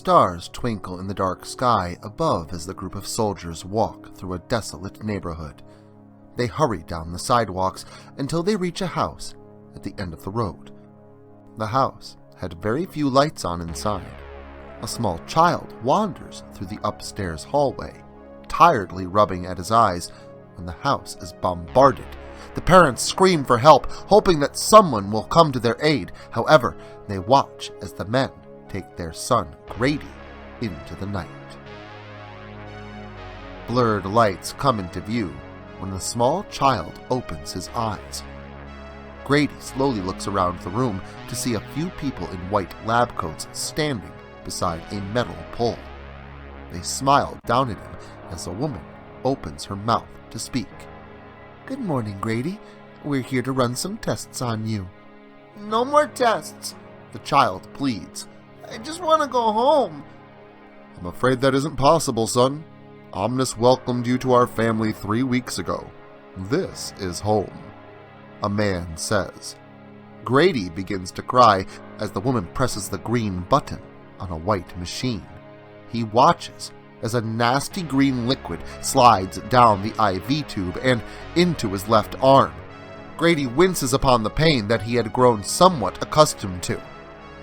Stars twinkle in the dark sky above as the group of soldiers walk through a desolate neighborhood. They hurry down the sidewalks until they reach a house at the end of the road. The house had very few lights on inside. A small child wanders through the upstairs hallway, tiredly rubbing at his eyes when the house is bombarded. The parents scream for help, hoping that someone will come to their aid. However, they watch as the men take their son, Grady, into the night. Blurred lights come into view when the small child opens his eyes. Grady slowly looks around the room to see a few people in white lab coats standing beside a metal pole. They smile down at him as a woman opens her mouth to speak. "Good morning, Grady. We're here to run some tests on you." "No more tests," the child pleads. "I just want to go home." "I'm afraid that isn't possible, son. Omnus welcomed you to our family 3 weeks ago. This is home," a man says. Grady begins to cry as the woman presses the green button on a white machine. He watches as a nasty green liquid slides down the IV tube and into his left arm. Grady winces upon the pain that he had grown somewhat accustomed to.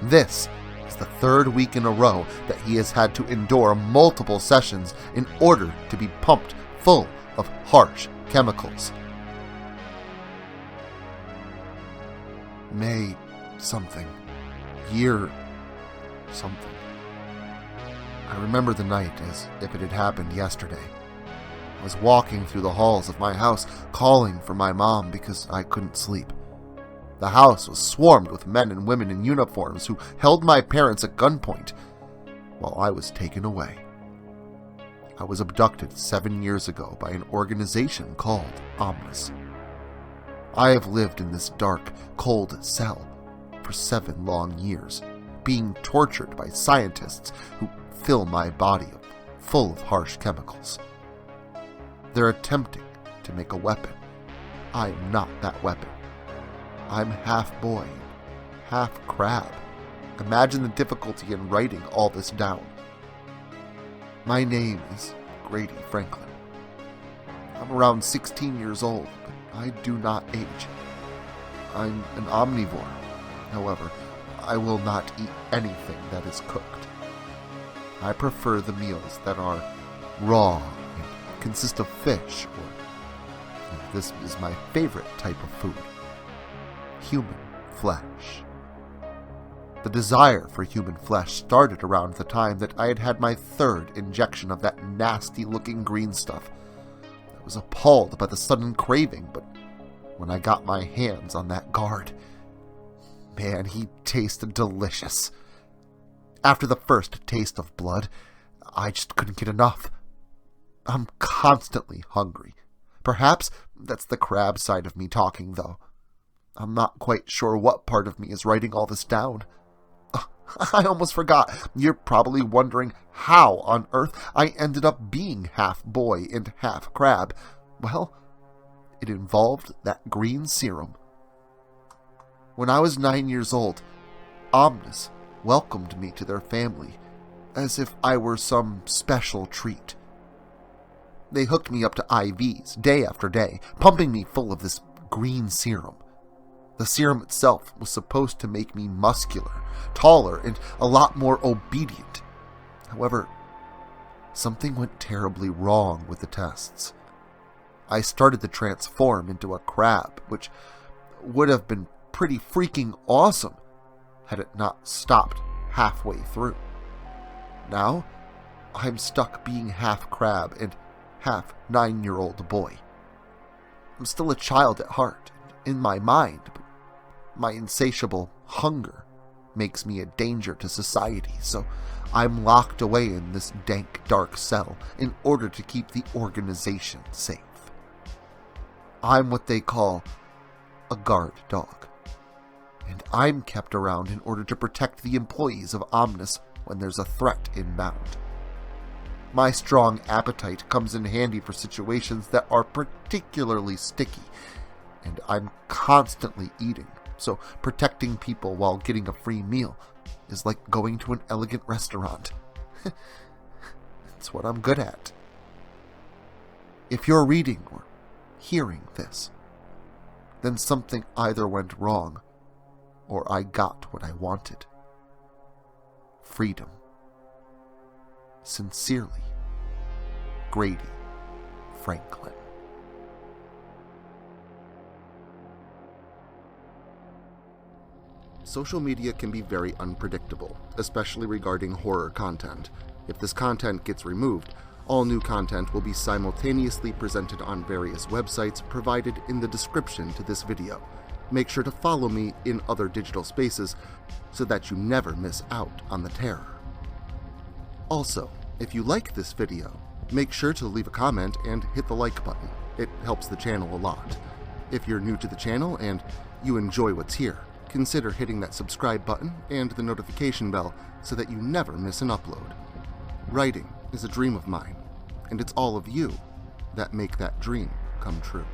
This is the 3rd week in a row that he has had to endure multiple sessions in order to be pumped full of harsh chemicals. May something. Year something. I remember the night as if it had happened yesterday. I was walking through the halls of my house, calling for my mom because I couldn't sleep. The house was swarmed with men and women in uniforms who held my parents at gunpoint while I was taken away. I was abducted 7 years ago by an organization called Omnus. I have lived in this dark, cold cell for 7 long years, being tortured by scientists who fill my body full of harsh chemicals. They're attempting to make a weapon. I'm not that weapon. I'm half boy, half crab. Imagine the difficulty in writing all this down. My name is Grady Franklin. I'm around 16 years old, but I do not age. I'm an omnivore. However, I will not eat anything that is cooked. I prefer the meals that are raw and consist of fish, or this is my favorite type of food, human flesh. The desire for human flesh started around the time that I had had my 3rd injection of that nasty-looking green stuff. I was appalled by the sudden craving, but when I got my hands on that guard, man, he tasted delicious. After the first taste of blood, I just couldn't get enough. I'm constantly hungry. Perhaps that's the crab side of me talking, though. I'm not quite sure what part of me is writing all this down. I almost forgot. You're probably wondering how on earth I ended up being half boy and half crab. Well, it involved that green serum. When I was 9 years old, Omnus welcomed me to their family as if I were some special treat. They hooked me up to IVs day after day, pumping me full of this green serum. The serum itself was supposed to make me muscular, taller, and a lot more obedient. However, something went terribly wrong with the tests. I started to transform into a crab, which would have been pretty freaking awesome had it not stopped halfway through. Now, I'm stuck being half crab and half 9-year-old boy. I'm still a child at heart, in my mind, but my insatiable hunger makes me a danger to society, so I'm locked away in this dank, dark cell in order to keep the organization safe. I'm what they call a guard dog, and I'm kept around in order to protect the employees of Omnus when there's a threat inbound. My strong appetite comes in handy for situations that are particularly sticky, and I'm constantly eating, so protecting people while getting a free meal is like going to an elegant restaurant. It's what I'm good at. If you're reading or hearing this, then something either went wrong or I got what I wanted. Freedom. Sincerely, Grady Franklin. Social media can be very unpredictable, especially regarding horror content. If this content gets removed, all new content will be simultaneously presented on various websites provided in the description to this video. Make sure to follow me in other digital spaces so that you never miss out on the terror. Also, if you like this video, make sure to leave a comment and hit the like button. It helps the channel a lot. If you're new to the channel and you enjoy what's here, consider hitting that subscribe button and the notification bell so that you never miss an upload. Writing is a dream of mine, and it's all of you that make that dream come true.